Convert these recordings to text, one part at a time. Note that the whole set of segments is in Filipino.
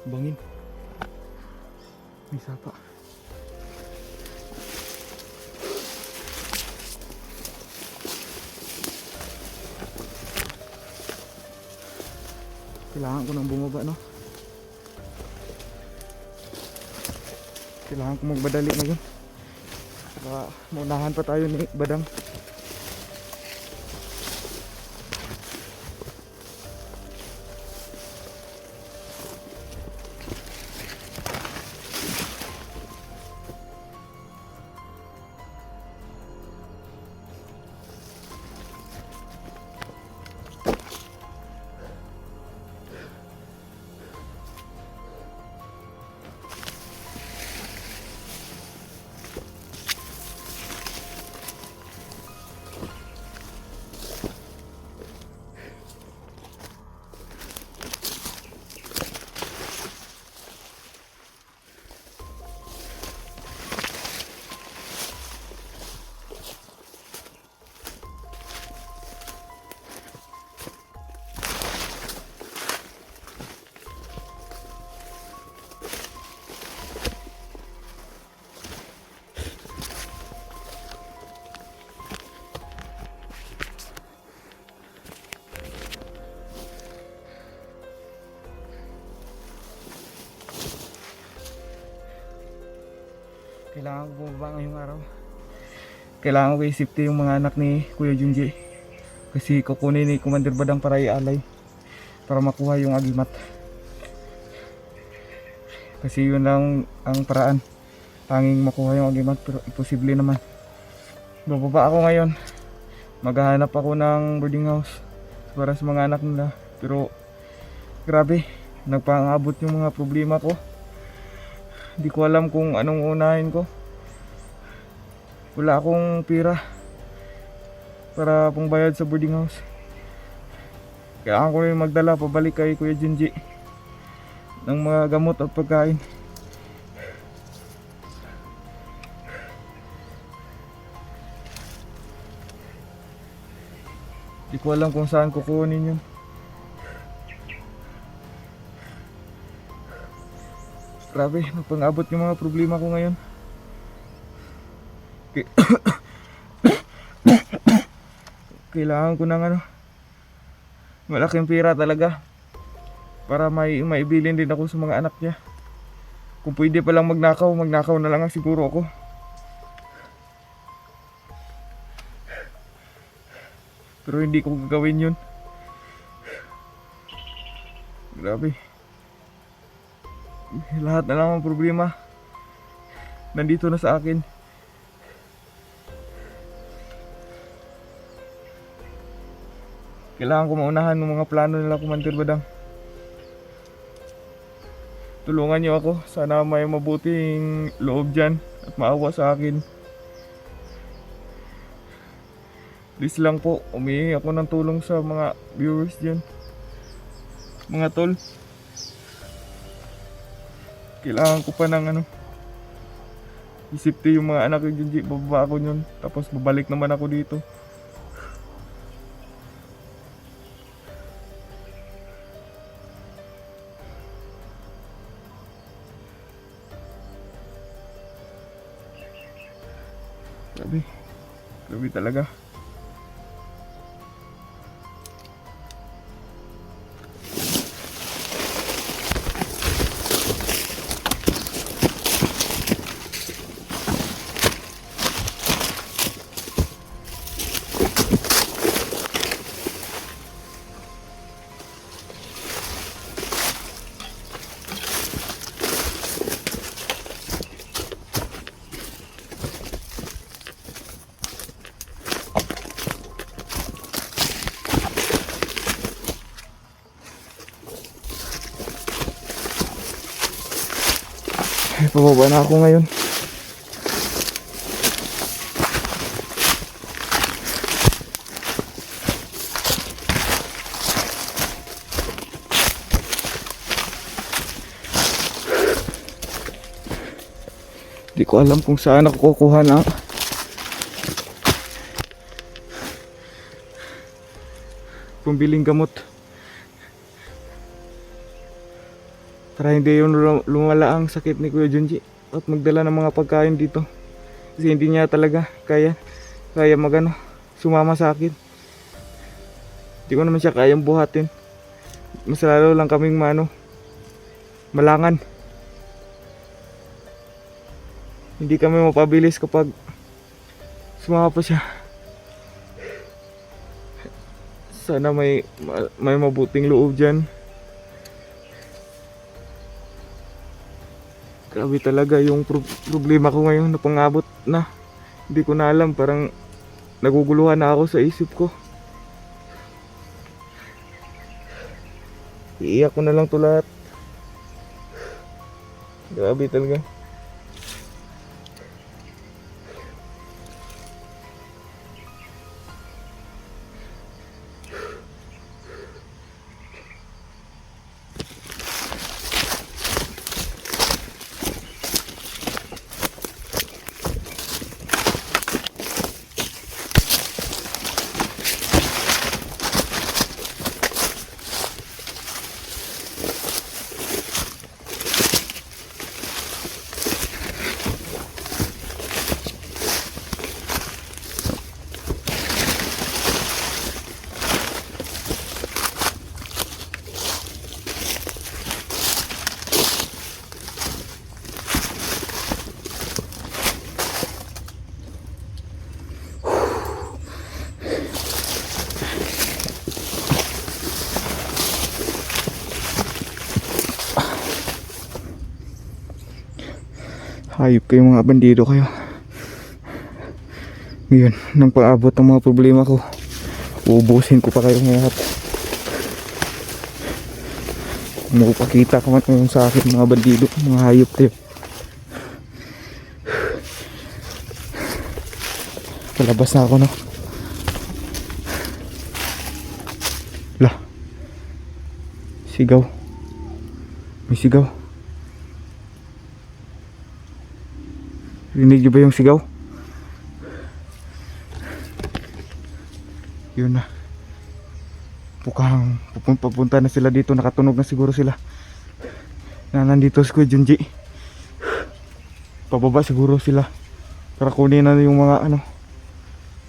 Bangin. May sapa. Kailangan ko nang bumaba, no? Kailangan ko magbadali ngayon. Baka maunahan pa tayo ni Badang. Kailangan ko bumaba ngayong araw. Kailangan ko i-safety yung mga anak ni Kuya Junji. Kasi kukunin ni Commander Badang para ialay. Para makuha yung agimat. Kasi yun lang ang paraan. Tanging makuha yung agimat, pero imposible naman. Bababa ako ngayon. Maghahanap ako ng boarding house para sa mga anak nila. Pero grabe, nagpangabot yung mga problema ko. Hindi ko alam kung anong unahin ko. Wala akong pera para pangbayad sa boarding house. Kailangan ko rin magdala pabalik kay Kuya Junji ng mga gamot at pagkain. Hindi ko alam kung saan kukunin yun. Grabe, nagpangabot yung mga problema ko ngayon. Kailangan ko ng malaking pera talaga para maibilin din ako sa mga anak niya. Kung pwede palang magnakaw na lang siguro ako. Pero hindi ko gagawin yun. Grabe. Lahat na lang ang problema nandito na sa akin. Kailangan ko maunahan ng mga plano nila, Commander Badang. Tulungan niyo ako. Sana may mabuting loob dyan at maawa sa akin. Please lang po, humihingi ako ng tulong sa mga viewers dyan. Mga tol, kailangan ko pa ng isipti yung mga anak ko dyan. Bababa ako yun, tapos babalik naman ako dito. Grabe, grabe talaga. Pababa na ako ngayon. Di ko alam kung saan ako kukuha ng pambiling gamot. para hindi yun lumala ang sakit ni Kuya Junji at magdala ng mga pagkain dito. Kasi hindi niya talaga kaya magano sumama sa akin. Hindi ko naman siya kayang buhatin. Mas lalo lang kaming malangan. Hindi kami mapabilis kapag sumama pa siya. Sana may mabuting loob dyan. Grabe talaga yung problema ko ngayon na pangabot na. Hindi ko na alam, parang naguguluhan na ako sa isip ko. Iiyak ko na lang to lahat. Grabe talaga. Hayop kayo mga bandido kayo. Ngayon, nang paabot ang mga problema ko, uubusin ko pa kayo lahat. Magpakita ka man ngayon sa akin mga bandido, mga hayop kayo. Palabas na ako, no? Lah, sigaw. May sigaw. Rinig niyo ba yung sigaw? Yun na. Mukhang papunta na sila dito. Nakatunog na siguro sila na nandito si Kuya Junji. Pababa siguro sila para kunin na yung mga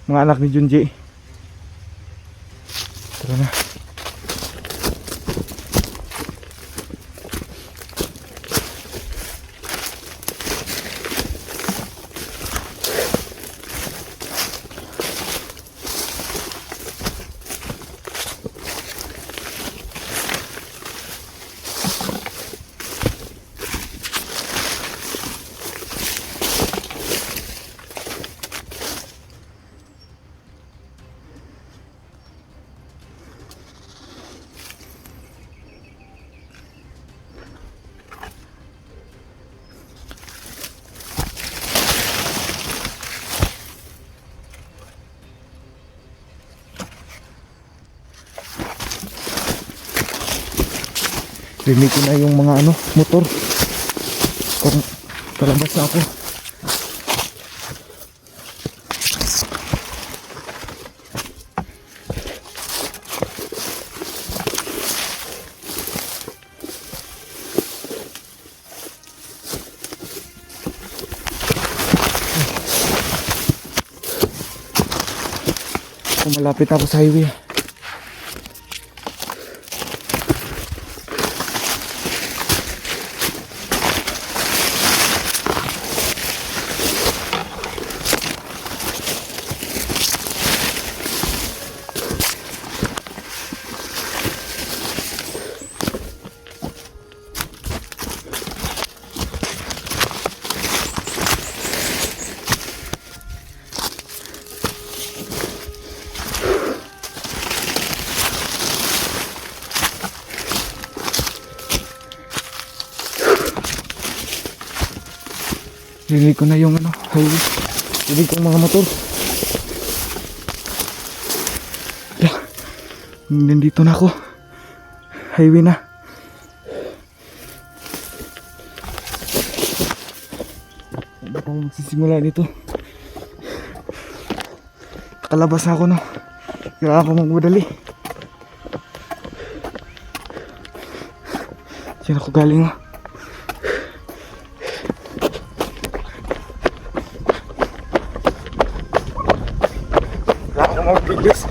mga anak ni Junji. Tara na. Rinig ko na yung mga motor. Palabas na ako. Malapit na ako sa highway. Rinig ko na yung highway. Rinig ko mga motor. Nandito na ako. Highway na. Hindi tayo magsisimula dito. Nakalabas na ako, no. Kailangan ko magmadali. Diyan ako galing oh. Wala akong magbilis.